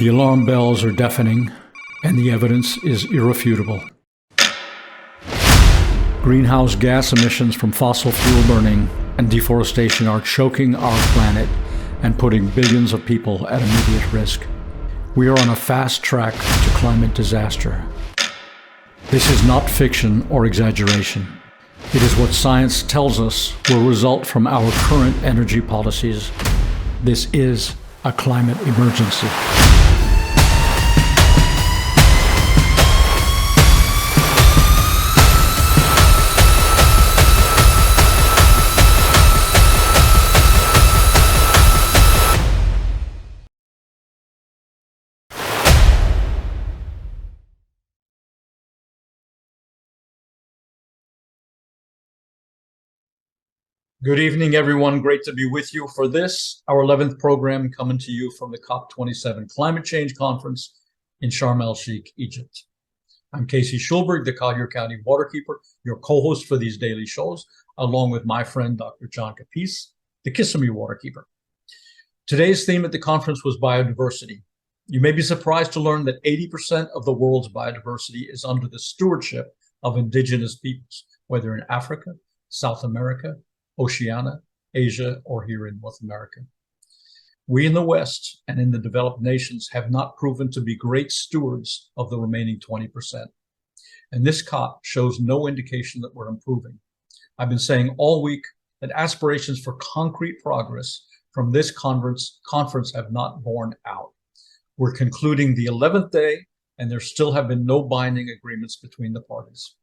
The alarm bells are deafening, and the evidence is irrefutable. Greenhouse gas emissions from fossil fuel burning and deforestation are choking our planet and putting billions of people at immediate risk. We are on a fast track to climate disaster. This is not fiction or exaggeration. It is what science tells us will result from our current energy policies. This is a climate emergency. Good evening, everyone. Great to be with you for this, our 11th program, coming to you from the COP27 Climate Change Conference in Sharm el-Sheikh, Egypt. I'm Casey Schulberg, the Collier County Waterkeeper, your co-host for these daily shows, along with my friend, Dr. John Capece, the Kissimmee Waterkeeper. Today's theme at the conference was biodiversity. You may be surprised to learn that 80% of the world's biodiversity is under the stewardship of indigenous peoples, whether in Africa, South America, Oceania, Asia, or here in North America. We in the West and in the developed nations have not proven to be great stewards of the remaining 20%. And this COP shows no indication that we're improving. I've been saying all week that aspirations for concrete progress from this conference have not borne out. We're concluding the 11th day, and there still have been no binding agreements between the parties.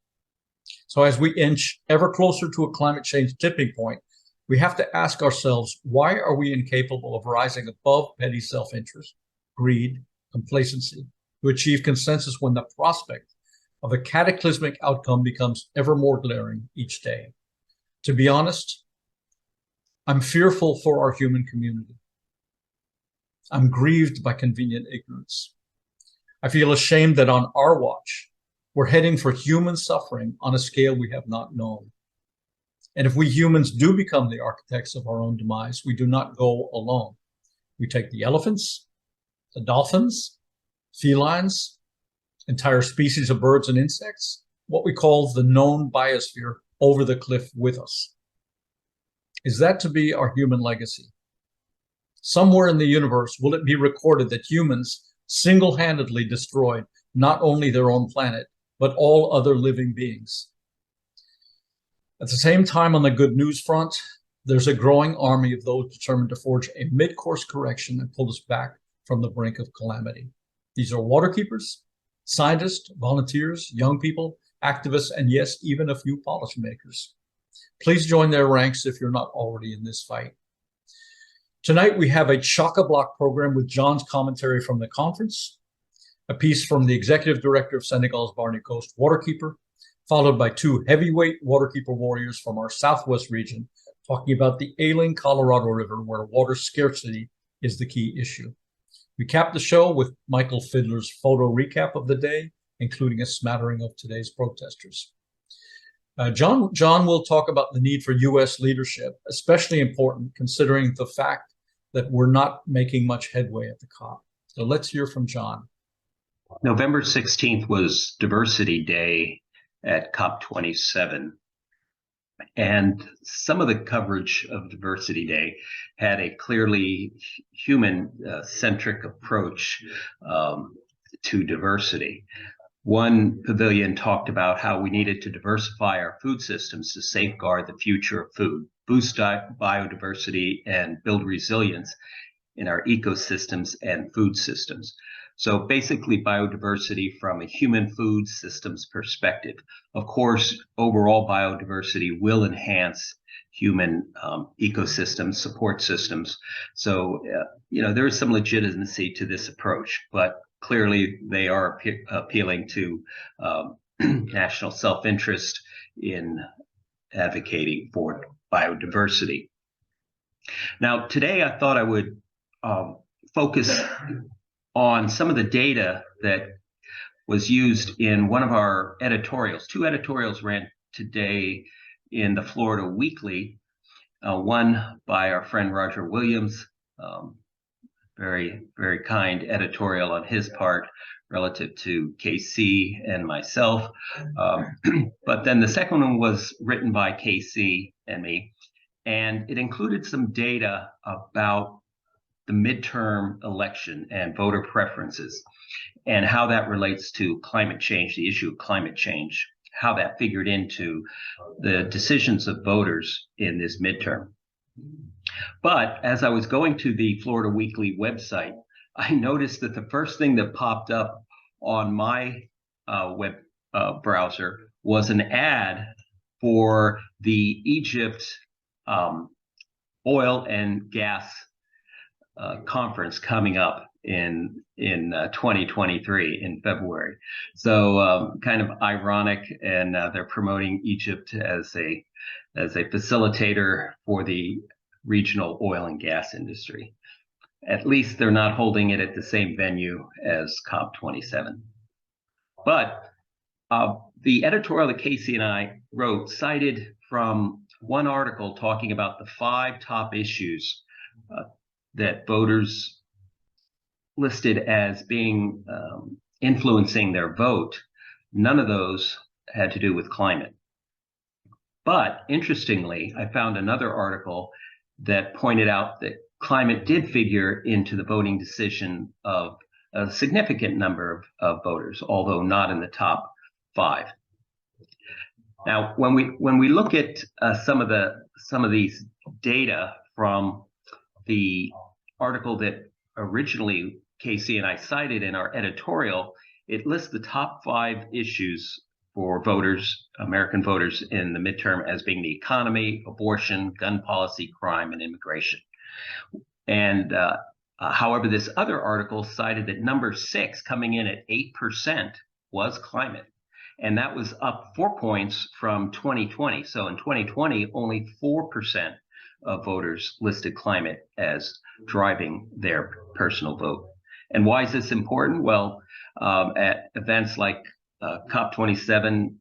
So as we inch ever closer to a climate change tipping point, we have to ask ourselves, why are we incapable of rising above petty self-interest, greed, complacency to achieve consensus when the prospect of a cataclysmic outcome becomes ever more glaring each day? To be honest, I'm fearful for our human community. I'm grieved by convenient ignorance. I feel ashamed that on our watch, we're heading for human suffering on a scale we have not known. And if we humans do become the architects of our own demise, we do not go alone. We take the elephants, the dolphins, felines, entire species of birds and insects, what we call the known biosphere, over the cliff with us. Is that to be our human legacy? Somewhere in the universe, will it be recorded that humans single-handedly destroyed not only their own planet, but all other living beings? At the same time, on the good news front, there's a growing army of those determined to forge a mid-course correction and pull us back from the brink of calamity. These are waterkeepers, scientists, volunteers, young people, activists, and yes, even a few policymakers. Please join their ranks if you're not already in this fight. Tonight, we have a chock-a-block program with John's commentary from the conference, a piece from the executive director of Senegal's Barney Coast Waterkeeper, followed by two heavyweight waterkeeper warriors from our Southwest region, talking about the ailing Colorado River, where water scarcity is the key issue. We cap the show with Michal Fidler's photo recap of the day, including a smattering of today's protesters. John will talk about the need for U.S. leadership, especially important considering the fact that we're not making much headway at the COP. So let's hear from John. November 16th was Diversity Day at COP27, and some of the coverage of Diversity Day had a clearly human-centric approach to diversity. One pavilion talked about how we needed to diversify our food systems to safeguard the future of food, boost biodiversity, and build resilience in our ecosystems and food systems. So basically biodiversity from a human food systems perspective. Of course, overall biodiversity will enhance human ecosystem support systems. So, there is some legitimacy to this approach, but clearly they are appealing to national self-interest in advocating for biodiversity. Now, today I thought I would focus on some of the data that was used in one of our editorials. Two editorials ran today in the Florida Weekly, one by our friend Roger Williams, very, very kind editorial on his part relative to KC and myself. But then the second one was written by KC and me, and it included some data about the midterm election and voter preferences and how that relates to climate change, the issue of climate change, how that figured into the decisions of voters in this midterm. But as I was going to the Florida Weekly website, I noticed that the first thing that popped up on my web browser was an ad for the Egypt oil and gas conference coming up in 2023 in February. So kind of ironic, and they're promoting Egypt as a facilitator for the regional oil and gas industry. At least they're not holding it at the same venue as COP27. But the editorial that Casey and I wrote cited from one article talking about the 5 top issues that voters listed as being influencing their vote. None of those had to do with climate. But interestingly, I found another article that pointed out that climate did figure into the voting decision of a significant number of voters, although not in the top 5. Now, when we look at some of these data from the article that originally Casey and I cited in our editorial, it lists the top 5 issues for voters, American voters, in the midterm as being the economy, abortion, gun policy, crime, and immigration. And however, this other article cited that number 6, coming in at 8%, was climate. And that was up 4 points from 2020. So in 2020, only 4% of voters listed climate as driving their personal vote. And why is this important? Well, at events like COP27,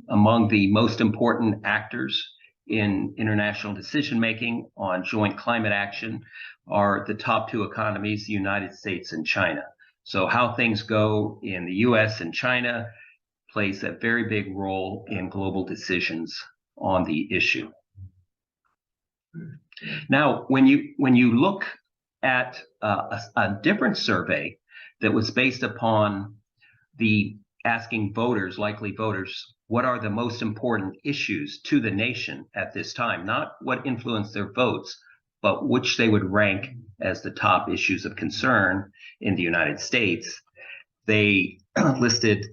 among the most important actors in international decision-making on joint climate action are the top 2 economies, the United States and China. So how things go in the US and China plays a very big role in global decisions on the issue. Now, when you look at a different survey that was based upon the asking voters, likely voters, what are the most important issues to the nation at this time, not what influenced their votes, but which they would rank as the top issues of concern in the United States, they listed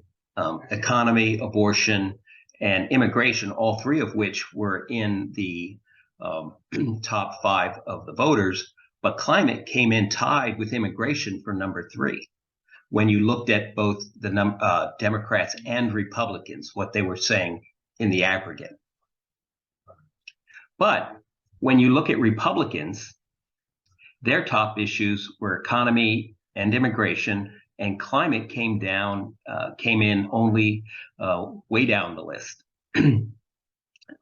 economy, abortion, and immigration, all 3 of which were in the top 5 of the voters, but climate came in tied with immigration for number 3. When you looked at both the Democrats and Republicans, what they were saying in the aggregate. But when you look at Republicans, their top issues were economy and immigration, and climate came in only way down the list.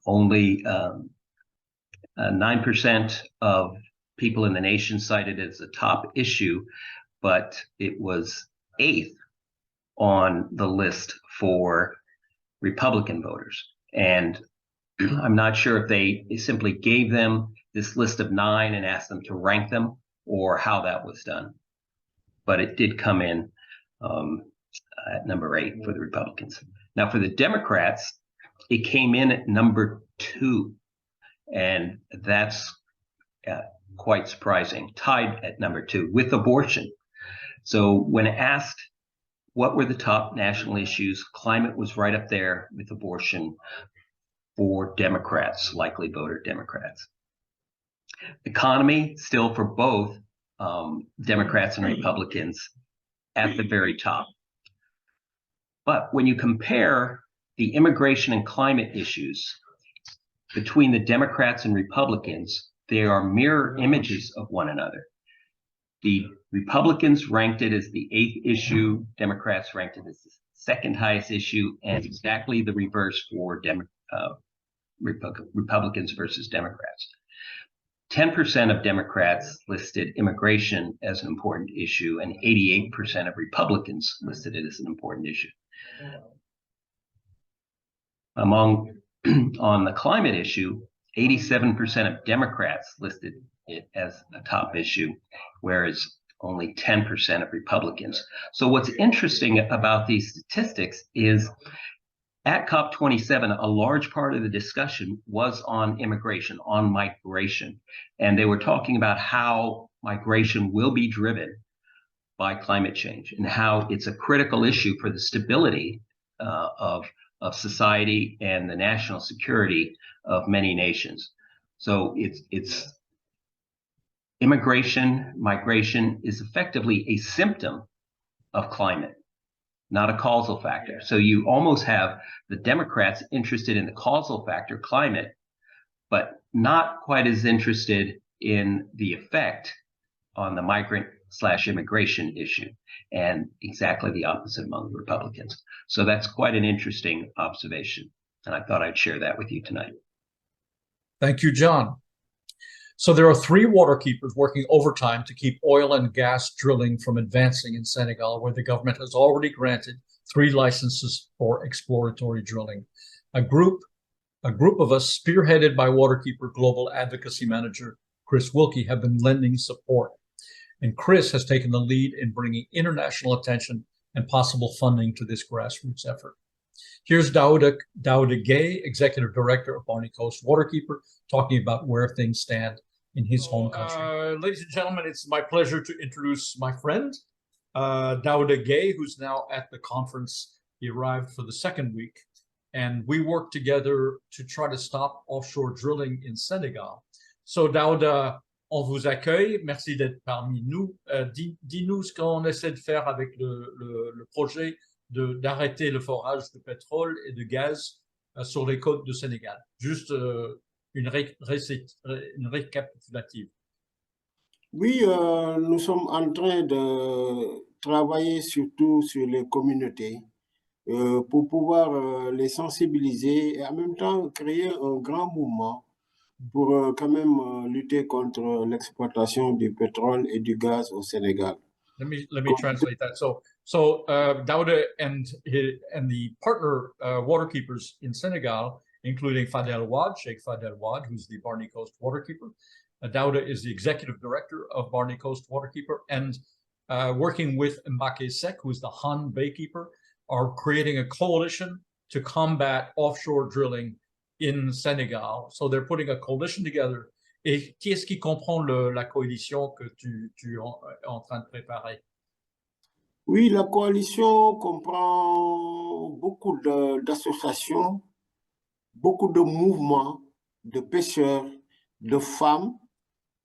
Only 9% of people in the nation cited it as a top issue, but it was 8th on the list for Republican voters. And I'm not sure if they simply gave them this list of 9 and asked them to rank them, or how that was done. But it did come in at number 8 for the Republicans. Now, for the Democrats, it came in at number 2, and that's quite surprising, tied at number 2 with abortion. So when asked what were the top national issues, climate was right up there with abortion for Democrats, likely voter Democrats. Economy, still for both Democrats and Republicans, at the very top. But when you compare the immigration and climate issues between the Democrats and Republicans, they are mirror images of one another. The Republicans ranked it as the 8th issue, Democrats ranked it as the 2nd highest issue, and exactly the reverse for Republicans versus Democrats. 10% of Democrats listed immigration as an important issue, and 88% of Republicans listed it as an important issue. On the climate issue, 87% of Democrats listed it as a top issue, whereas only 10% of Republicans. So what's interesting about these statistics is at COP27, a large part of the discussion was on immigration, on migration. And they were talking about how migration will be driven by climate change and how it's a critical issue for the stability of society and the national security of many nations. So it's migration is effectively a symptom of climate, not a causal factor. So you almost have the Democrats interested in the causal factor, climate, but not quite as interested in the effect on the migrant/immigration issue, and exactly the opposite among the Republicans. So that's quite an interesting observation, and I thought I'd share that with you tonight. Thank you, John. So there are 3 waterkeepers working overtime to keep oil and gas drilling from advancing in Senegal, where the government has already granted 3 licenses for exploratory drilling. A group of us, spearheaded by Waterkeeper Global Advocacy Manager Chris Wilkie, have been lending support. And Chris has taken the lead in bringing international attention and possible funding to this grassroots effort. Here's Daouda Gueye, Executive Director of Barney Coast Waterkeeper, talking about where things stand in his home country. Ladies and gentlemen, it's my pleasure to introduce my friend, Daouda Gueye, who's now at the conference. He arrived for the 2nd week, and we work together to try to stop offshore drilling in Senegal. So Daouda, on vous accueille. Merci d'être parmi nous. Dis-nous ce qu'on essaie de faire avec le projet d'arrêter le forage de pétrole et de gaz sur les côtes du Sénégal. Juste une récapitulative. Oui, nous sommes en train de travailler surtout sur les communautés pour pouvoir les sensibiliser et en même temps créer un grand mouvement pour quand même lutter contre l'exploitation du pétrole et du gaz au Sénégal. Let me translate that. So Daouda and the partner waterkeepers in Senegal, including Sheikh Fadel Wad, who's the Barney Coast Waterkeeper. Daouda is the executive director of Barney Coast Waterkeeper, and working with Mbake Sek, who's the Han Baykeeper, are creating a coalition to combat offshore drilling in Senegal. So they're putting a coalition together. Et qui est-ce qui comprend la coalition que tu es en train de préparer? Oui, la coalition comprend beaucoup d'associations, beaucoup de mouvements, de pêcheurs, de femmes,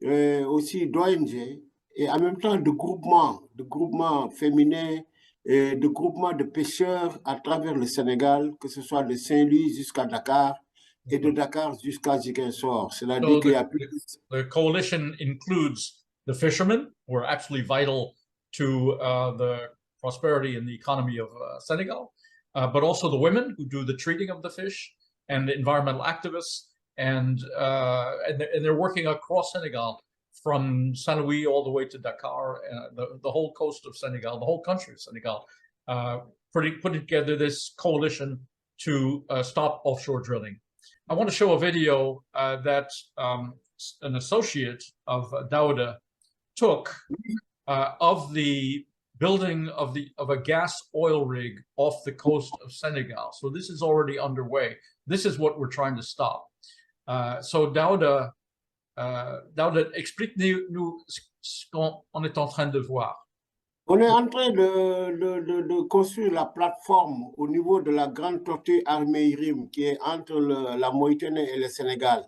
aussi d'ONG, et en même temps de groupements féminins, et de groupements de pêcheurs à travers le Sénégal, que ce soit de Saint-Louis jusqu'à Dakar, et de Dakar jusqu'à Ziguinchor. C'est-à-dire qu'il y a plus. The coalition includes the fishermen, who are absolutely vital to the prosperity and the economy of Senegal, but also the women who do the treating of the fish, and the environmental activists, and they're working across Senegal, from Saint Louis all the way to Dakar, the whole coast of Senegal, the whole country of Senegal, putting together this coalition to stop offshore drilling. I want to show a video that an associate of Daouda took of the building of a gas oil rig off the coast of Senegal. So this is already underway. This is what we're trying to stop. So Daouda, explique-nous ce qu'on est en train de voir. On est en train de construire la plateforme au niveau de la grande tortue Arméirim qui est entre la Mauritanie et le Sénégal.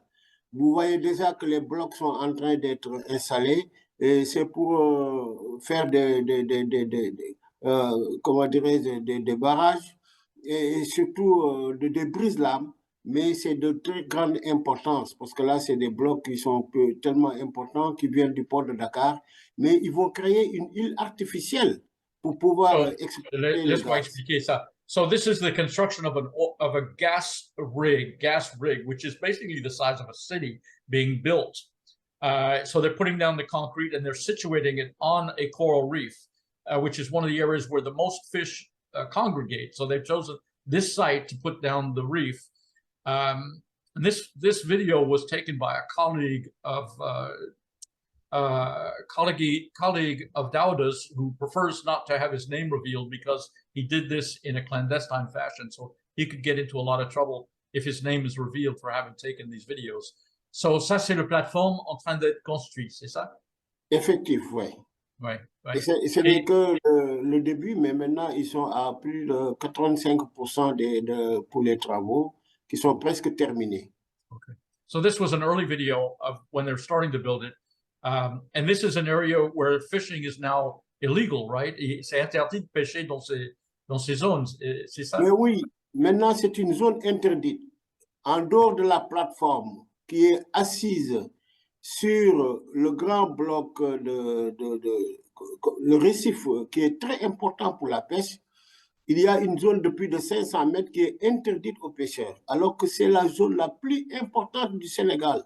Vous voyez déjà que les blocs sont en train d'être installés et c'est pour faire des barrages et surtout des brise-lames, mais c'est de très grande importance parce que là, c'est des blocs qui sont tellement importants qui viennent du port de Dakar, mais ils vont créer une île artificielle pour pouvoir exploiter le gaz. Laisse-moi expliquer ça. So this is the construction of a gas rig, which is basically the size of a city being built So they're putting down the concrete and they're situating it on a coral reef, which is one of the areas where the most fish congregate. So they've chosen this site to put down the reef. And this video was taken by a colleague of Daouda's, who prefers not to have his name revealed because he did this in a clandestine fashion. So he could get into a lot of trouble if his name is revealed for having taken these videos. So ça, c'est la plateforme en train d'être construite, c'est ça? Effectif, oui. Ouais, ouais. Et ce n'est que le début, mais maintenant, ils sont à plus de 85% pour les travaux qui sont presque terminés. Okay. So this was an early video of when they're starting to build it. And this is an area where fishing is now illegal, right? C'est interdit de pêcher dans ces zones, c'est ça? Mais oui, maintenant, c'est une zone interdite. En dehors de la plateforme qui est assise sur le grand bloc le récif qui est très important pour la pêche, il y a une zone de plus de 500 mètres qui est interdite aux pêcheurs, alors que c'est la zone la plus importante du Sénégal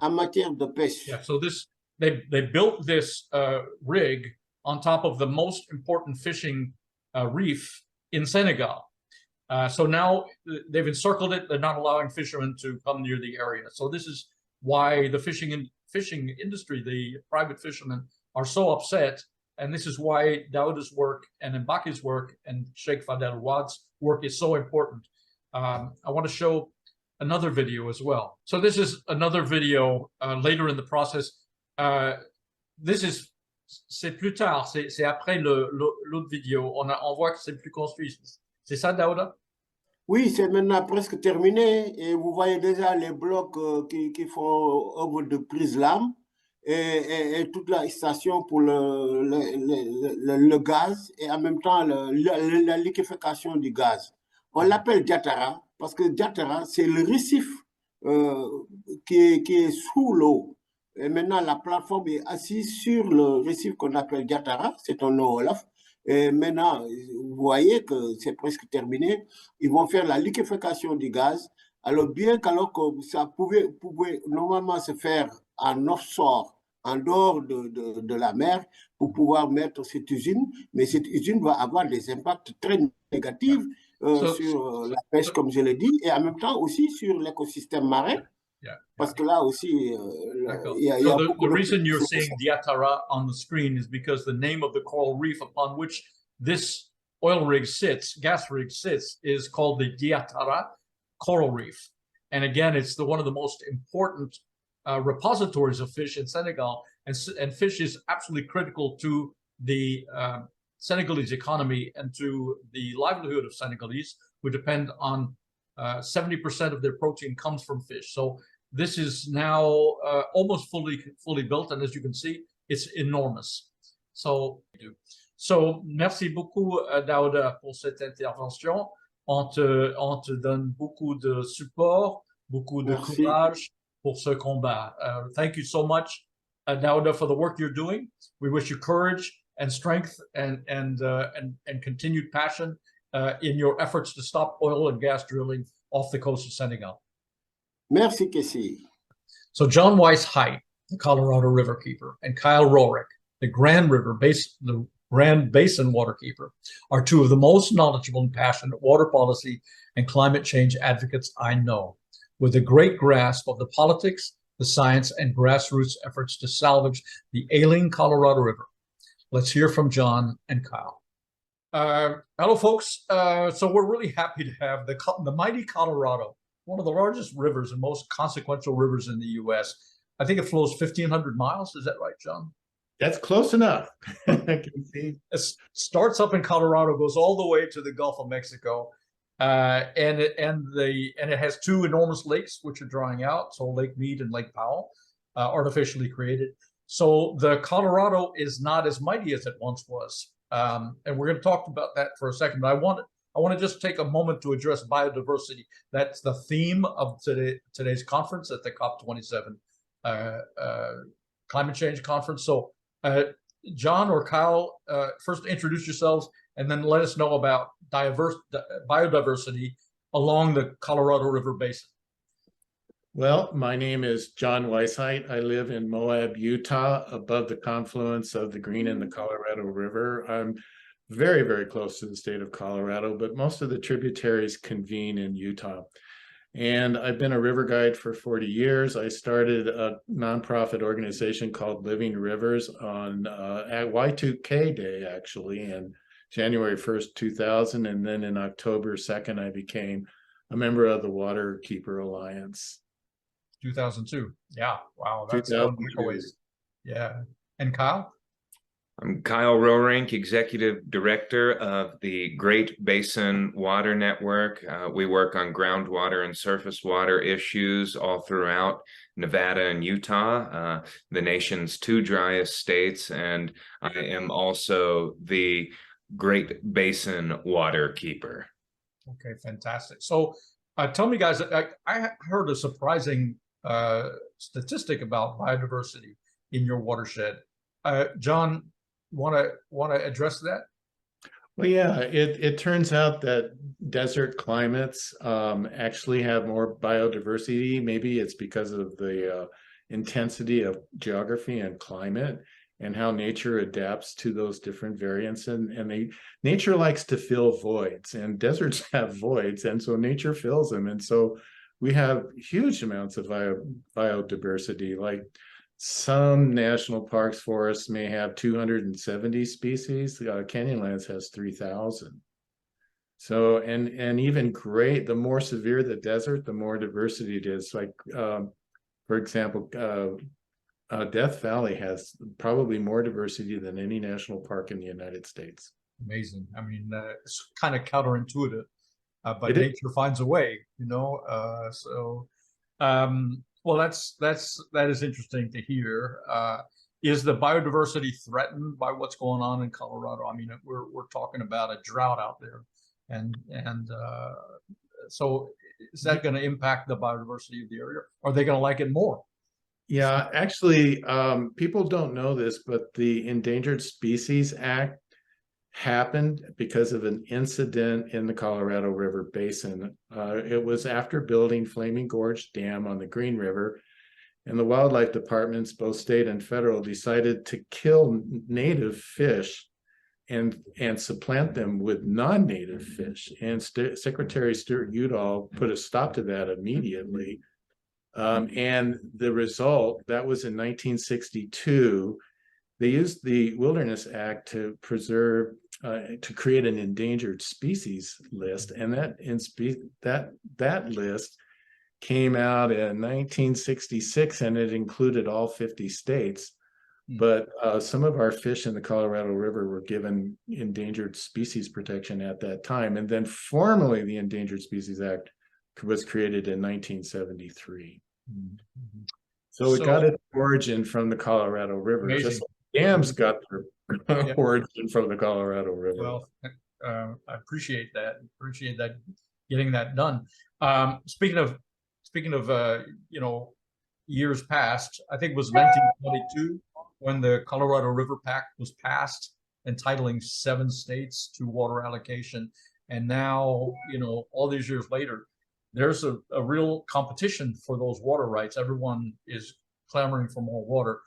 en matière de pêche. Yeah, so they built this rig on top of the most important fishing reef in Senegal. So now they've encircled it. They're not allowing fishermen to come near the area. So this is why the fishing industry, the private fishermen, are so upset. And this is why Daouda's work and Mbaki's work and Sheikh Fadel Wad's work is so important. I want to show another video as well. So this is another video later in the process. C'est plus tard, c'est après l'autre vidéo. On voit que c'est plus construit. C'est ça, Daouda? Oui, c'est maintenant presque terminé. Et vous voyez déjà les blocs qui font œuvre de prise-lame et toute la station pour le gaz et en même temps la liquéfaction du gaz. On l'appelle Diatara parce que Diatara, c'est le récif qui est sous l'eau. Et maintenant, la plateforme est assise sur le récif qu'on appelle Diatara, c'est un nom Olaf. Et maintenant, vous voyez que c'est presque terminé. Ils vont faire la liquéfaction du gaz. Alors, bien qu'alors que ça pouvait normalement se faire en offshore, en dehors de la mer, pour pouvoir mettre cette usine, mais cette usine va avoir des impacts très négatifs sur la pêche, comme je l'ai dit, et en même temps aussi sur l'écosystème marin. Parce que là aussi, il y a the reason you're seeing Diatara on the screen is because the name of the coral reef upon which this gas rig sits, is called the Diatara coral reef. And again, it's one of the most important repositories of fish in Senegal, and fish is absolutely critical to the Senegalese economy and to the livelihood of Senegalese, who depend on 70% of their protein comes from fish. So this is now almost fully built, and as you can see, it's enormous. So merci beaucoup, Daouda, pour cette intervention. On te donne beaucoup de support, beaucoup de courage pour ce combat. Thank you so much, Daouda, for the work you're doing. We wish you courage and strength and continued passion in your efforts to stop oil and gas drilling off the coast of Senegal. Merci, Casey. So John Weisheit, the Colorado Riverkeeper, and Kyle Roerick, the Grand Basin Waterkeeper, are two of the most knowledgeable and passionate water policy and climate change advocates I know, with a great grasp of the politics, the science, and grassroots efforts to salvage the ailing Colorado River. Let's hear from John and Kyle. Hello, folks. So we're really happy to have the mighty Colorado, one of the largest rivers and most consequential rivers in the U.S. I think it flows 1,500 miles. Is that right, John? That's close enough. I can see. It starts up in Colorado, goes all the way to the Gulf of Mexico, and it has two enormous lakes which are drying out. So Lake Mead and Lake Powell, artificially created. So the Colorado is not as mighty as it once was. And we're going to talk about that for a second, but I want to just take a moment to address biodiversity. That's the theme of today's conference at the COP27 climate change conference. So John or Kyle, first introduce yourselves and then let us know about biodiversity along the Colorado River Basin. Well, my name is John Weisheit. I live in Moab, Utah, above the confluence of the Green and the Colorado River. I'm very, very close to the state of Colorado, but most of the tributaries convene in Utah. And I've been a river guide for 40 years. I started a nonprofit organization called Living Rivers on at Y2K Day, actually, in January 1st, 2000. And then in October 2nd, I became a member of the Waterkeeper Alliance. 2002. Yeah. Wow. That's going back a ways. Yeah. And Kyle? I'm Kyle Roerick, Executive Director of the Great Basin Water Network. We work on groundwater and surface water issues all throughout Nevada and Utah, the nation's two driest states, and I am also the Great Basin Waterkeeper. Okay, fantastic. So tell me, guys, I heard a surprising statistic about biodiversity in your watershed. John, want to address that? Well, yeah, it turns out that desert climates actually have more biodiversity. Maybe it's because of the intensity of geography and climate and how nature adapts to those different variants. And nature likes to fill voids, and deserts have voids, and so nature fills them. And so we have huge amounts of biodiversity. Like some national parks, forests may have 270 species. Canyonlands has 3,000. So, and even the more severe the desert, the more diversity it is. Like, for example, Death Valley has probably more diversity than any national park in the United States. Amazing. I mean, it's kind of counterintuitive, but nature finds a way, you know. Well, that is interesting to hear. Is the biodiversity threatened by what's going on in Colorado? I mean, we're talking about a drought out there, and so is that going to impact the biodiversity of the area? Are they going to like it more? Yeah, actually, people don't know this, but the Endangered Species Act happened because of an incident in the Colorado River Basin. It was after building Flaming Gorge Dam on the Green River, and the wildlife departments, both state and federal, decided to kill native fish and supplant them with non-native fish. And Secretary Stuart Udall put a stop to that immediately. And the result, that was in 1962, they used the Wilderness Act to preserve, to create an endangered species list, and that list came out in 1966, and it included all 50 states. But some of our fish in the Colorado River were given endangered species protection at that time, and then formally the Endangered Species Act was created in 1973. So it got its origin from the Colorado River. Amazing. Just like dams got their origin from the Colorado River. Well, I appreciate that. Appreciate that, getting that done. Speaking of you know, years past, I think it was 1922 when the Colorado River Pact was passed, entitling 7 states to water allocation. And now, you know, all these years later, there's a real competition for those water rights. Everyone is clamoring for more water,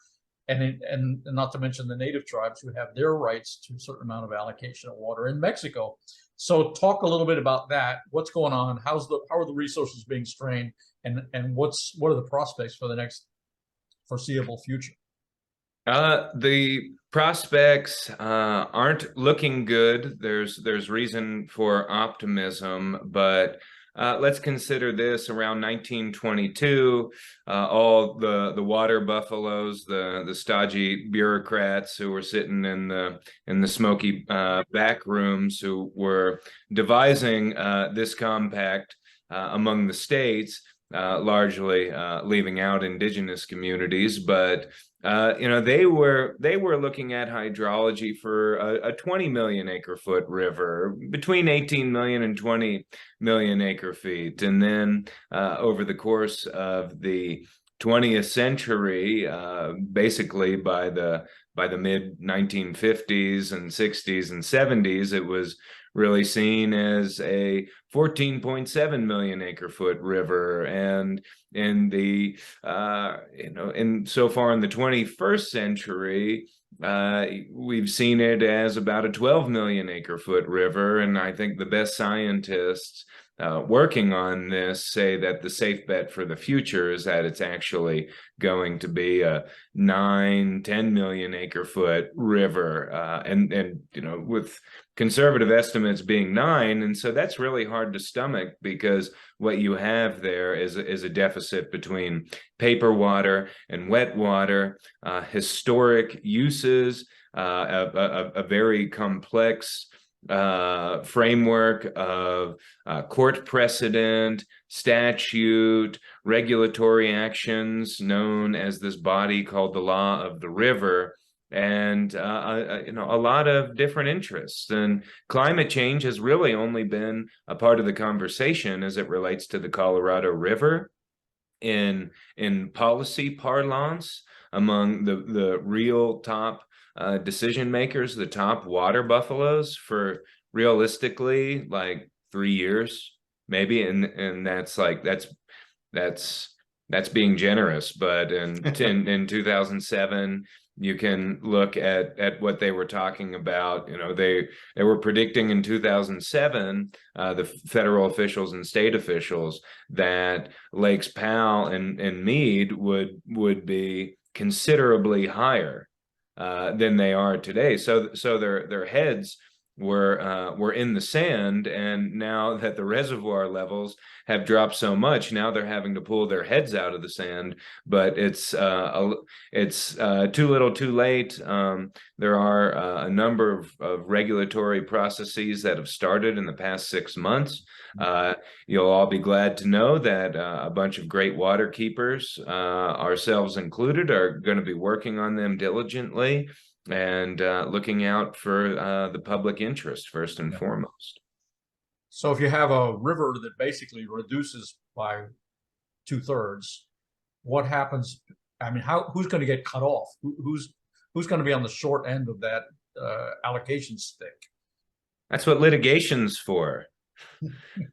and not to mention the native tribes who have their rights to a certain amount of allocation of water in Mexico. So talk a little bit about that. What's going on? How are the resources being strained, and what are the prospects for the next foreseeable future? The prospects aren't looking good. There's reason for optimism, but let's consider this: around 1922, all the water buffaloes, the stodgy bureaucrats who were sitting in the smoky back rooms, who were devising this compact among the states, largely leaving out indigenous communities, but you know, they were looking at hydrology for a 20 million acre foot river, between 18 million and 20 million acre feet. And then over the course of the 20th century, basically by the mid 1950s and 60s and 70s, it was really seen as a 14.7 million acre foot river. And in the, in so far in the 21st century, we've seen it as about a 12 million acre foot river. And I think the best scientists working on this say that the safe bet for the future is that it's actually going to be a 9-10 million acre foot river, and with conservative estimates being 9. And so that's really hard to stomach, because what you have there is a deficit between paper water and wet water, historic uses, a very complex framework of court precedent, statute, regulatory actions known as this body called the Law of the River, and a lot of different interests. And climate change has really only been a part of the conversation as it relates to the Colorado River in policy parlance among the real top decision makers, the top water buffaloes, for realistically like 3 years maybe, and that's being generous. But in 2007, you can look at what they were talking about. They were predicting in 2007, the federal officials and state officials, that Lakes Powell and Meade would be considerably higher than they are today. So their heads were in the sand, and now that the reservoir levels have dropped so much, now they're having to pull their heads out of the sand. But it's too little, too late. There are a number of regulatory processes that have started in the past 6 months. You'll all be glad to know that a bunch of great water keepers, ourselves included, are going to be working on them diligently and looking out for the public interest first and foremost. So if you have a river that basically reduces by 2/3, what happens? I mean, who's going to get cut off? Who's going to be on the short end of that allocation stick? That's what litigation's for.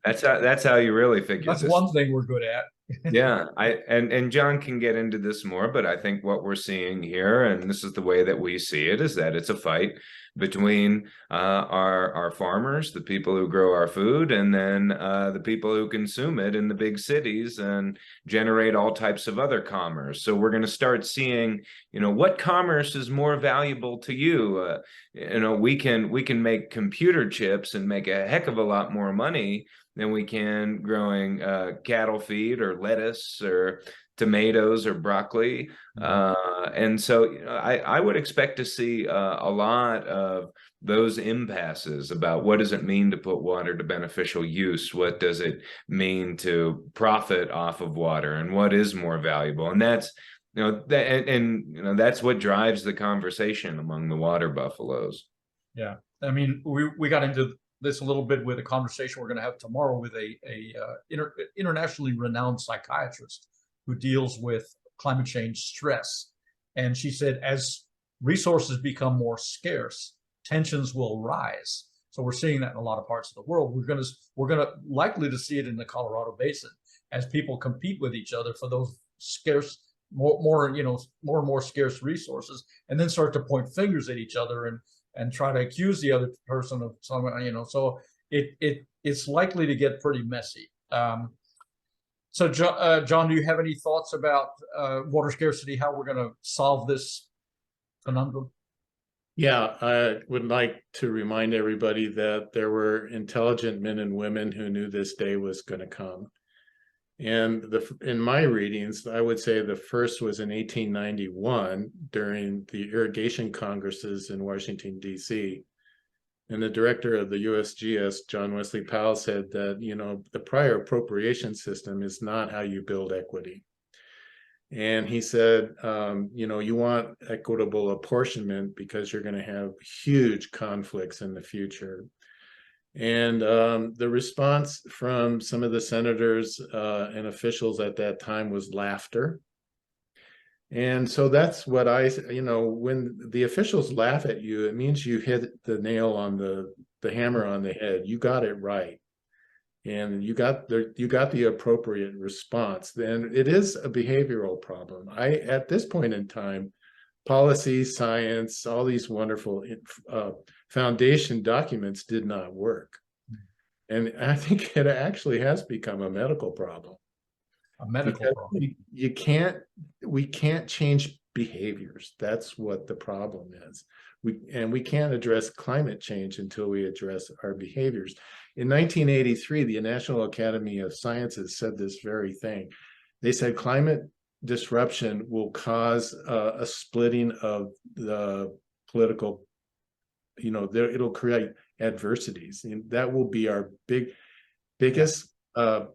That's how you really figure That's this. one thing we're good at. Yeah, and John can get into this more, but I think what we're seeing here, and this is the way that we see it, is that it's a fight between our farmers, the people who grow our food, and then the people who consume it in the big cities and generate all types of other commerce. So we're going to start seeing, what commerce is more valuable to you. We can make computer chips and make a heck of a lot more money than we can growing cattle feed or lettuce or tomatoes or broccoli. And so I would expect to see a lot of those impasses about what does it mean to put water to beneficial use? What does it mean to profit off of water? And what is more valuable? And that's, that's what drives the conversation among the water buffaloes. Yeah. I mean, we got into this a little bit with a conversation we're going to have tomorrow with a internationally renowned psychiatrist who deals with climate change stress. And she said, as resources become more scarce, tensions will rise. So we're seeing that in a lot of parts of the world. We're gonna likely to see it in the Colorado Basin as people compete with each other for those scarce, more and more scarce resources, and then start to point fingers at each other and try to accuse the other person of some, so it's likely to get pretty messy. So John, do you have any thoughts about water scarcity, how we're going to solve this conundrum? Yeah, I would like to remind everybody that there were intelligent men and women who knew this day was going to come. And in my readings, I would say the first was in 1891 during the irrigation congresses in Washington, D.C. And the director of the USGS, John Wesley Powell, said that, the prior appropriation system is not how you build equity. And he said, you want equitable apportionment because you're going to have huge conflicts in the future. And the response from some of the senators and officials at that time was laughter. And so that's what when the officials laugh at you, it means you hit the nail on the hammer on the head. You got it right. And you got the appropriate response. Then it is a behavioral problem. At this point in time, policy, science, all these wonderful foundation documents did not work. And I think it actually has become a medical problem. A medical problem. We can't change behaviors. That's what the problem is. We can't address climate change until we address our behaviors. In 1983, the National Academy of Sciences said this very thing. They said climate disruption will cause a splitting of the political, it'll create adversities, and that will be our biggest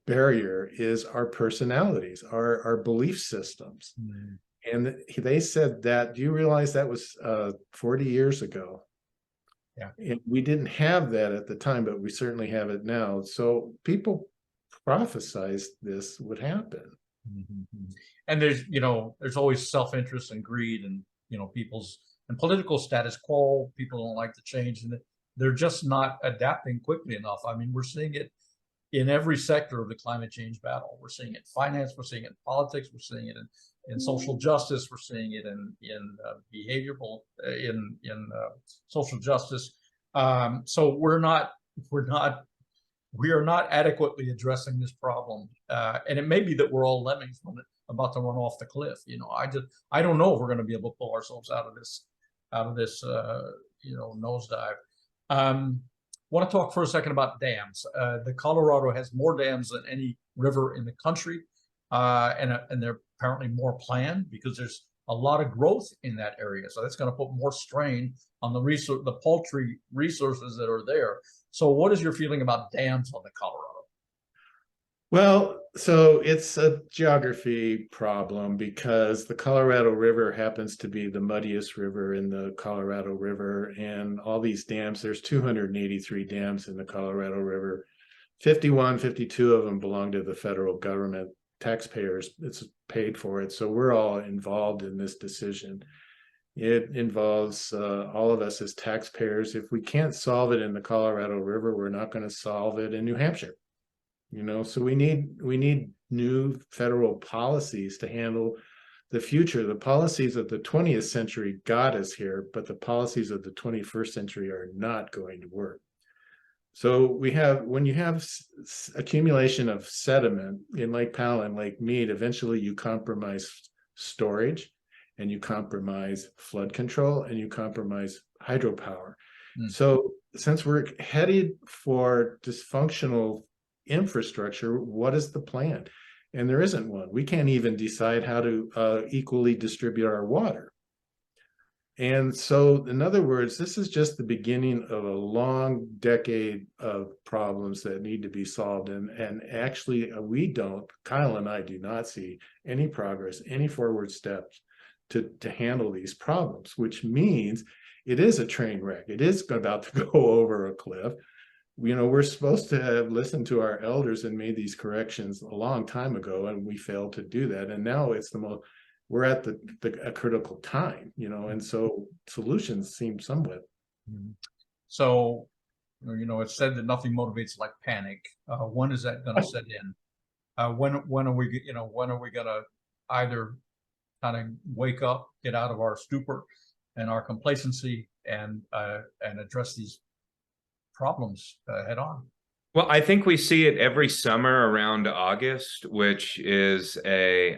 barrier is our personalities, our belief systems. Mm. And they said that, do you realize that was 40 years ago? Yeah. And we didn't have that at the time, but we certainly have it now. So people prophesized this would happen. Mm-hmm. And there's always self-interest and greed and, people's and political status quo. People don't like to change, and they're just not adapting quickly enough. I mean, we're seeing it in every sector of the climate change battle. We're seeing it in finance, we're seeing it in politics, we're seeing it in social justice, we're seeing it in behavioral, in social justice. So we are not adequately addressing this problem. And it may be that we're all lemmings about to run off the cliff. I don't know if we're going to be able to pull ourselves out of this nosedive. Want to talk for a second about dams. The Colorado has more dams than any river in the country, and they're apparently more planned because there's a lot of growth in that area. So that's going to put more strain on the paltry resources that are there. So what is your feeling about dams on the Colorado? Well, so it's a geography problem because the Colorado River happens to be the muddiest river in the Colorado River, and all these dams, there's 283 dams in the Colorado River. 52 of them belong to the federal government. Taxpayers, it's paid for it. So we're all involved in this decision. It involves all of us as taxpayers. If we can't solve it in the Colorado River, we're not going to solve it in New Hampshire. So we need new federal policies to handle the future. The policies of the 20th century got us here, but the policies of the 21st century are not going to work. So when you have accumulation of sediment in Lake Powell and Lake Mead, eventually you compromise storage, and you compromise flood control, and you compromise hydropower. So since we're headed for dysfunctional infrastructure, what is the plan? And there isn't one. We can't even decide how to equally distribute our water. And so, in other words, this is just the beginning of a long decade of problems that need to be solved. And actually, Kyle and I do not see any progress, any forward steps to handle these problems, which means it is a train wreck. It is about to go over a cliff. We're supposed to have listened to our elders and made these corrections a long time ago, and we failed to do that. And now we're at a critical time, and so solutions seem somewhat. So, it's said that nothing motivates like panic. When is that going to set in? When are we going to either kind of wake up, get out of our stupor and our complacency, and address these problems head on? Well, I think we see it every summer around August, which is a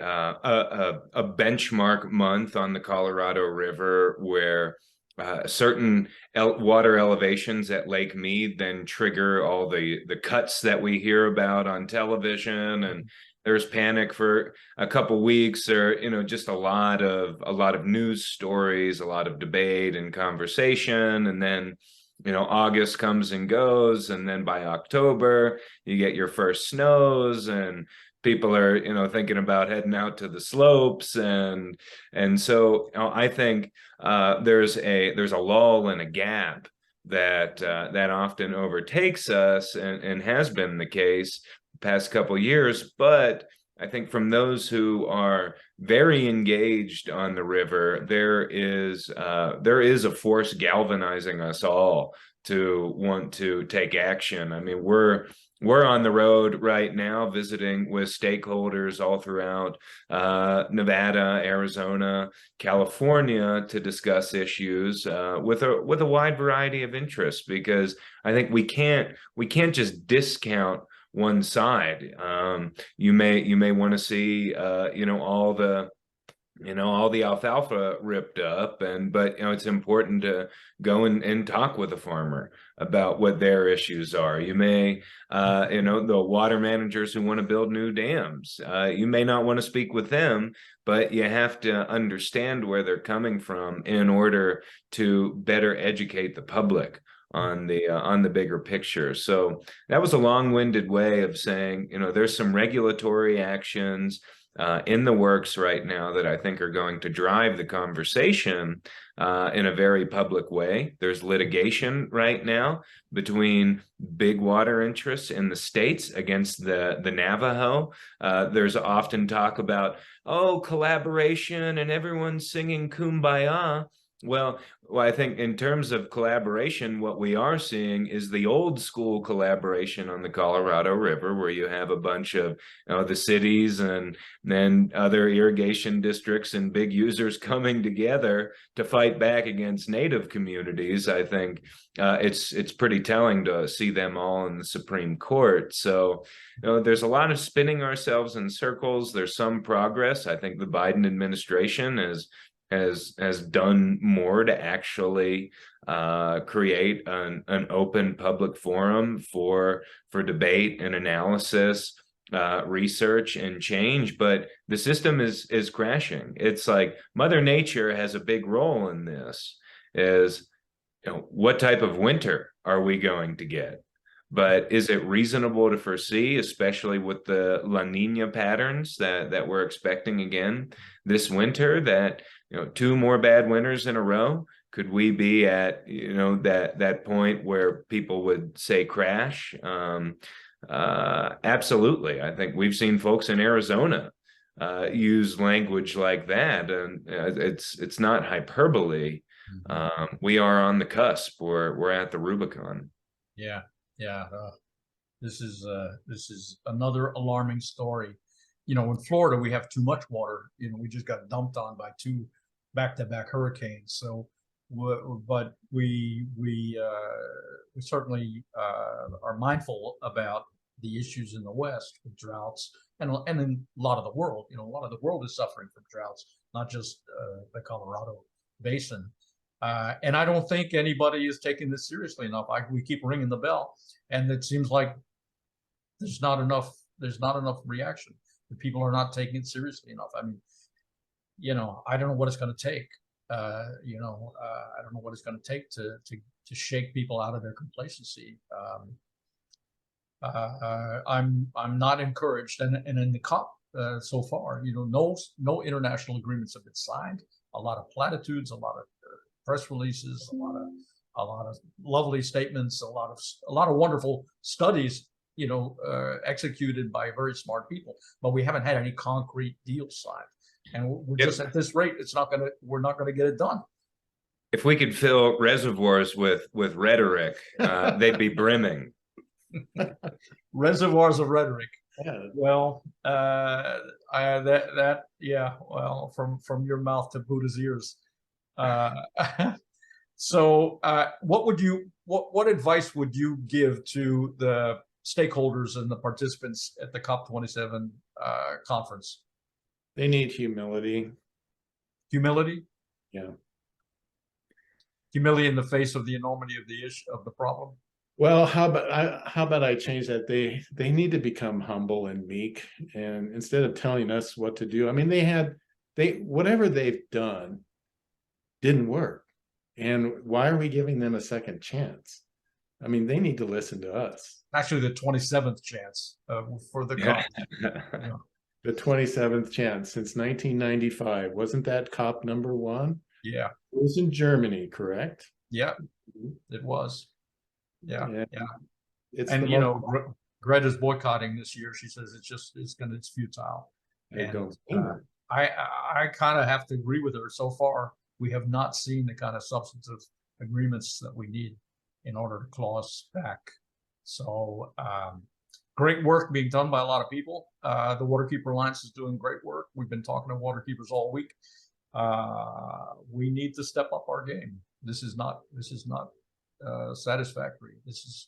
benchmark month on the Colorado River, where certain water elevations at Lake Mead then trigger all the cuts that we hear about on television, and there's panic for a couple weeks, or just a lot of news stories, a lot of debate and conversation, and then August comes and goes, and then by October you get your first snows, and people are thinking about heading out to the slopes, and so I think there's a lull and a gap that often overtakes us, and has been the case the past couple of years. But I think from those who are very engaged on the river, there is a force galvanizing us all to want to take action. I mean, we're on the road right now visiting with stakeholders all throughout Nevada, Arizona, California to discuss issues with a wide variety of interests, because I think we can't just discount one side. You may want to see all the alfalfa ripped up, but it's important to go and talk with a farmer about what their issues are. You may the water managers who want to build new dams, you may not want to speak with them, but you have to understand where they're coming from in order to better educate the public on the bigger picture. So that was a long-winded way of saying, there's some regulatory actions in the works right now that I think are going to drive the conversation in a very public way. There's litigation right now between big water interests in the states against the Navajo. There's often talk about, collaboration and everyone's singing Kumbaya. Well, I think in terms of collaboration, what we are seeing is the old school collaboration on the Colorado River, where you have a bunch of the cities and then other irrigation districts and big users coming together to fight back against native communities. I think it's pretty telling to see them all in the Supreme Court. So there's a lot of spinning ourselves in circles. There's some progress. I think the Biden administration has done more to actually create an open public forum for debate and analysis, research and change, but the system is crashing. It's like Mother Nature has a big role in this. Is what type of winter are we going to get? But is it reasonable to foresee, especially with the La Nina patterns that we're expecting again this winter, that 2 more bad winters in a row? Could we be at that point where people would say crash? Absolutely. I think we've seen folks in Arizona use language like that, and it's not hyperbole. We are on the cusp. We're at the Rubicon. Yeah. This is another alarming story. In Florida, we have too much water. We just got dumped on by 2 back-to-back hurricanes. So, but we certainly are mindful about the issues in the West with droughts, and in a lot of the world. A lot of the world is suffering from droughts, not just the Colorado Basin. And I don't think anybody is taking this seriously enough. We keep ringing the bell, and it seems like there's not enough reaction. The people are not taking it seriously enough. I mean, I don't know what it's going to take. I don't know what it's going to take to shake people out of their complacency. I'm not encouraged, and in the COP so far, no international agreements have been signed. A lot of platitudes, a lot of press releases, a lot of lovely statements, a lot of wonderful studies, executed by very smart people, but we haven't had any concrete deals signed, and we're just at this rate. We're not gonna get it done. If we could fill reservoirs with rhetoric, they'd be brimming. Reservoirs of rhetoric. Yeah. Well, well, from your mouth to Buddha's ears. So what advice would you give to the stakeholders and the participants at the COP27 conference? They need humility. Humility? Yeah. Humility in the face of the enormity of the issue, of the problem? Well, how about I change that? They need to become humble and meek, and instead of telling us what to do. I mean, whatever they've done didn't work. And why are we giving them a second chance? I mean, they need to listen to us. Actually, the 27th chance for the COP. Yeah. The 27th chance since 1995. Wasn't that COP number 1? Yeah. It was in Germany, correct? Yeah, it was. Yeah. It's and Greta's boycotting this year. She says it's futile. They And, don't. I kind of have to agree with her. So far, we have not seen the kind of substantive agreements that we need in order to claw us back. So great work being done by a lot of people. The Waterkeeper Alliance is doing great work. We've been talking to waterkeepers all week. We need to step up our game. This is not satisfactory. This is,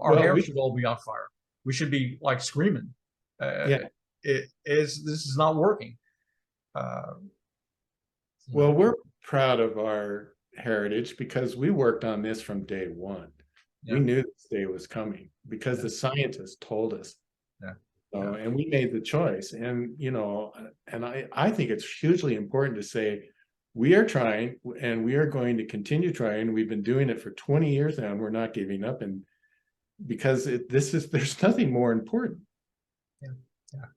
our hair should all be on fire. We should be like screaming. This is not working. Well, we're proud of our heritage because we worked on this from day one. Yeah. We knew this day was coming because the scientists told us. Yeah. So, and we made the choice. And, and I think it's hugely important to say, we are trying and we are going to continue trying. We've been doing it for 20 years now and we're not giving up. And because there's nothing more important. Yeah.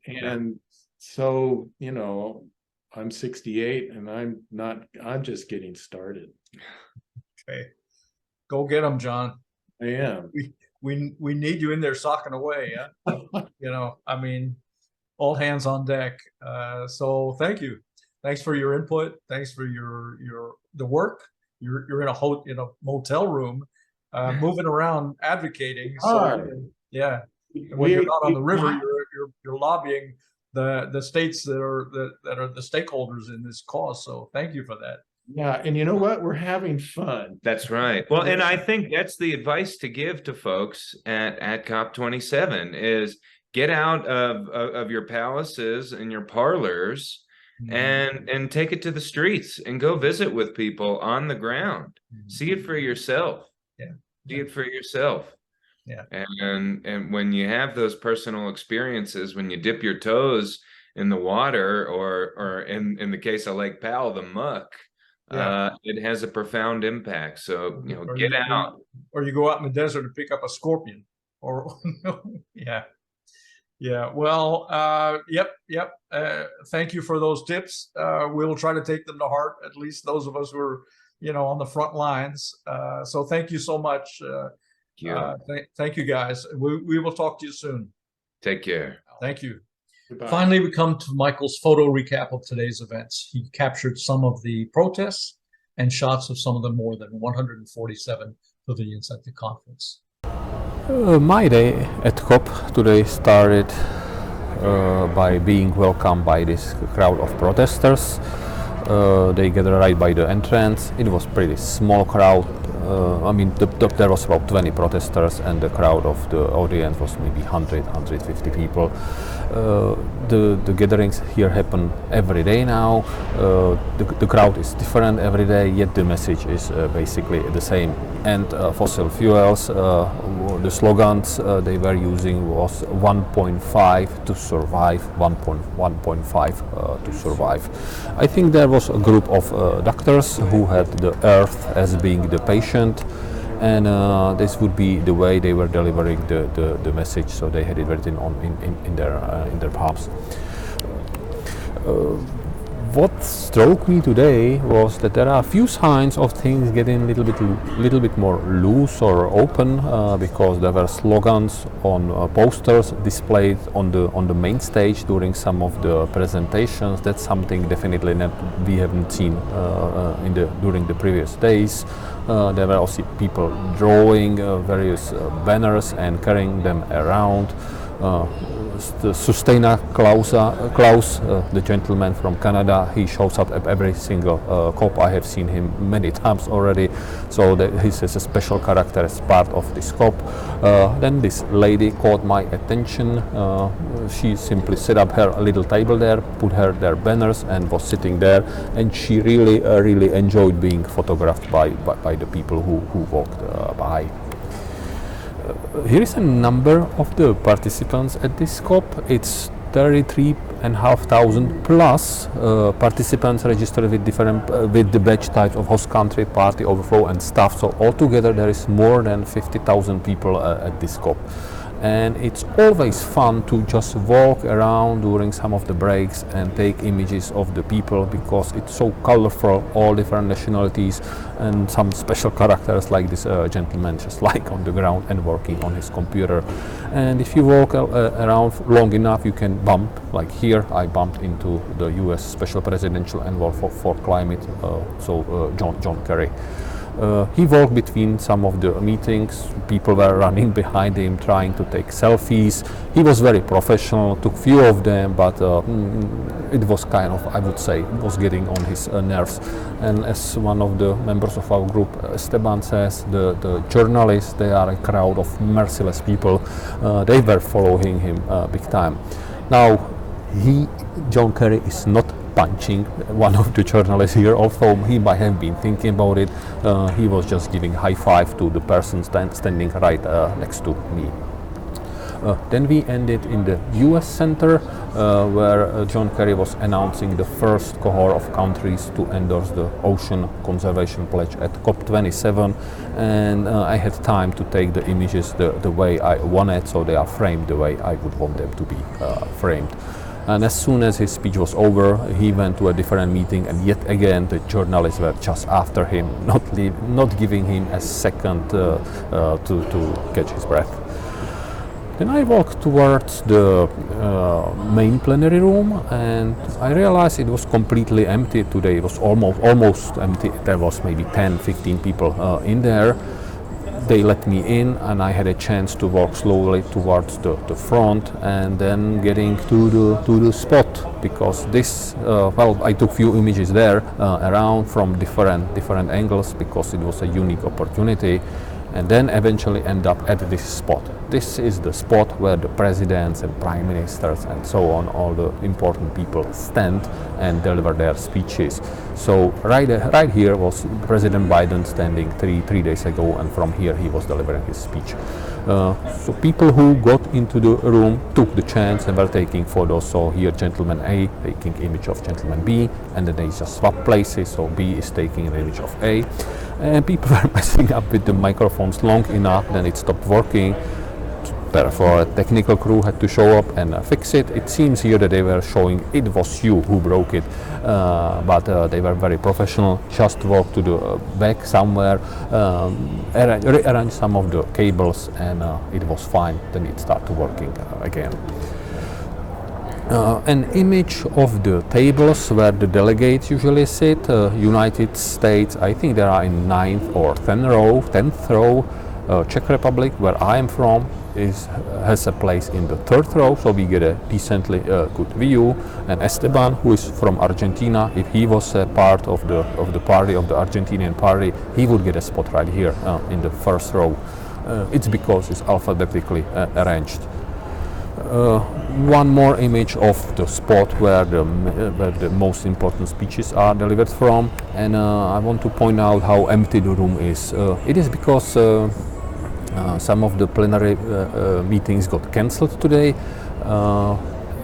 And so, I'm 68 and I'm just getting started. Okay. Go get them, John. I am. We need you in there socking away. Yeah. All hands on deck. So thank you. Thanks for your input. Thanks for the work. You're in a motel room, moving around, advocating. So yeah. When you're not on the river, you're lobbying the states that are the stakeholders in this cause. So thank you for that. Yeah, and you know what? We're having fun. That's right. Well, and I think that's the advice to give to folks at COP27 is get out of your palaces and your parlors and take it to the streets and go visit with people on the ground. See it for yourself. Yeah. See it for yourself. Yeah. And when you have those personal experiences, when you dip your toes in the water or in the case of Lake Powell, the muck, it has a profound impact. So, get out. Or you go out in the desert and pick up a scorpion or yeah. Yeah. Well, yep. Thank you for those tips. We'll try to take them to heart, at least those of us who are, on the front lines. So thank you so much. Thank you, guys. We will talk to you soon. Take care. Thank you. Goodbye. Finally, we come to Michael's photo recap of today's events. He captured some of the protests and shots of some of the more than 147 pavilions at the conference. My day at COP today started by being welcomed by this crowd of protesters. They gathered right by the entrance. It was pretty small crowd. There was about 20 protesters and the crowd of the audience was maybe 100, 150 people. The gatherings here happen every day now. The crowd is different every day, yet the message is basically the same. And fossil fuels, the slogans they were using was 1.5 to survive, 1.5 to survive. I think there was a group of doctors who had the earth as being the patient, and this would be the way they were delivering the message. So they had it written on in their palms. What struck me today was that there are a few signs of things getting a little bit more loose or open, because there were slogans on posters displayed on the main stage during some of the presentations. That's something definitely we haven't seen during the previous days. There were also people drawing various banners and carrying them around. The Sustainer Klaus, the gentleman from Canada, he shows up at every single COP. I have seen him many times already, so he has a special character as part of this COP. Then this lady caught my attention. She simply set up her little table there, put their banners, and was sitting there, and she really enjoyed being photographed by the people who walked by. Here is a number of the participants at this COP. It's 33,500 plus participants registered with the badge types of host country, party overflow, and staff. So altogether there is more than 50,000 people at this COP. and it's always fun to just walk around during some of the breaks and take images of the people, because it's so colorful, all different nationalities, and some special characters like this gentleman just like on the ground and working on his computer. And if you walk around long enough, you can bump, like here I bumped into the US Special Presidential Envoy for Climate, John Kerry. He walked between some of the meetings, people were running behind him trying to take selfies. He was very professional, took few of them, but it was kind of, I would say, it was getting on his nerves. And as one of the members of our group, Esteban, says, the journalists, they are a crowd of merciless people. They were following him big time. Now, John Kerry is not punching one of the journalists here, although he might have been thinking about it. He was just giving high five to the person standing right next to me. Then we ended in the US Center, where John Kerry was announcing the first cohort of countries to endorse the Ocean Conservation Pledge at COP27, and I had time to take the images the way I wanted, so they are framed the way I would want them to be framed. And as soon as his speech was over, he went to a different meeting, and yet again the journalists were just after him, not giving him a second to catch his breath. Then I walked towards the main plenary room, and I realized it was completely empty today. It was almost empty. There was maybe 10-15 people in there. They let me in, and I had a chance to walk slowly towards the front, and then getting to the spot, because this I took few images there around from different angles, because it was a unique opportunity, and then eventually end up at this spot. This is the spot where the presidents and prime ministers and so on, all the important people stand and deliver their speeches. So right here was President Biden standing three days ago, and from here he was delivering his speech. So people who got into the room took the chance and were taking photos. So here gentleman A taking image of gentleman B, and then they just swap places. So B is taking an image of A, and people were messing up with the microphones long enough, then it stopped working. Therefore, a technical crew had to show up and fix it. It seems here that they were showing it was you who broke it, but they were very professional. Just walked to the back somewhere, rearranged some of the cables, and it was fine. Then it started working again. An image of the tables where the delegates usually sit. United States, I think they are in 9th or 10th row. Czech Republic, where I am from, has a place in the 3rd row, so we get a decently good view. And Esteban, who is from Argentina, if he was a part of the party, of the Argentinian party, he would get a spot right here in the 1st row. It's because it's alphabetically arranged. One more image of the spot where the most important speeches are delivered from, and I want to point out how empty the room is. It is because some of the plenary meetings got cancelled today.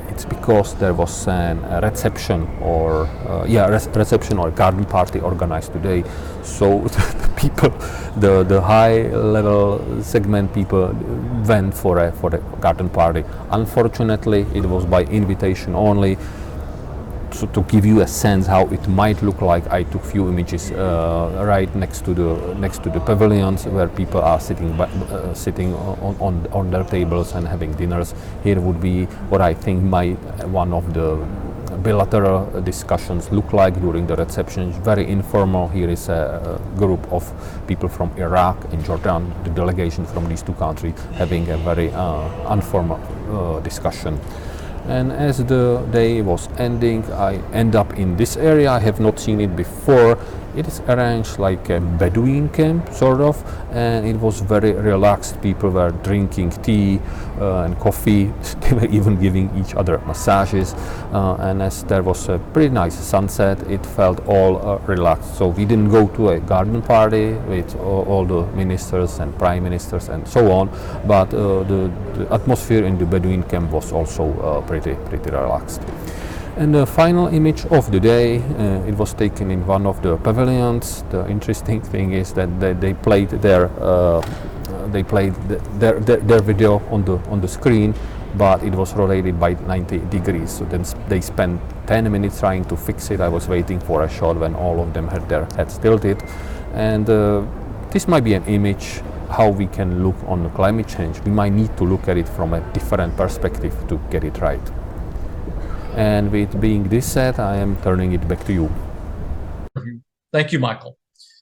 It's because there was a reception or garden party organized today. So the people, the high level segment people went for a garden party. Unfortunately, it was by invitation only. So to give you a sense how it might look like, I took few images right next to the pavilions where people are sitting on their tables and having dinners. Here would be what I think one of the bilateral discussions look like during the reception. Very informal. Here is a group of people from Iraq and Jordan, the delegation from these two countries, having a very informal discussion. And as the day was ending, I end up in this area. I have not seen it before. It is arranged like a Bedouin camp, sort of, and it was very relaxed. People were drinking tea and coffee. They were even giving each other massages. And as there was a pretty nice sunset, it felt all relaxed. So we didn't go to a garden party with all the ministers and prime ministers and so on, but the atmosphere in the Bedouin camp was also pretty relaxed. And the final image of the day, it was taken in one of the pavilions. The interesting thing is that they played their they played their video on the screen, but it was rotated by 90 degrees. So then they spent 10 minutes trying to fix it. I was waiting for a shot when all of them had their heads tilted. And this might be an image how we can look on climate change. We might need to look at it from a different perspective to get it right. And with being this said, I am turning it back to you. Thank you, Michael.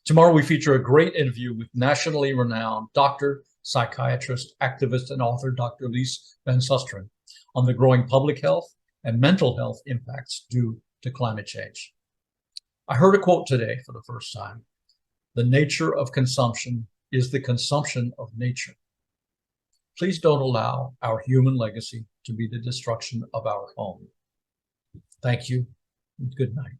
Tomorrow we feature a great interview with nationally renowned doctor, psychiatrist, activist, and author Dr. Lies Van Susteren on the growing public health and mental health impacts due to climate change. I heard a quote today for the first time. The nature of consumption is the consumption of nature. Please don't allow our human legacy to be the destruction of our home. Thank you and good night.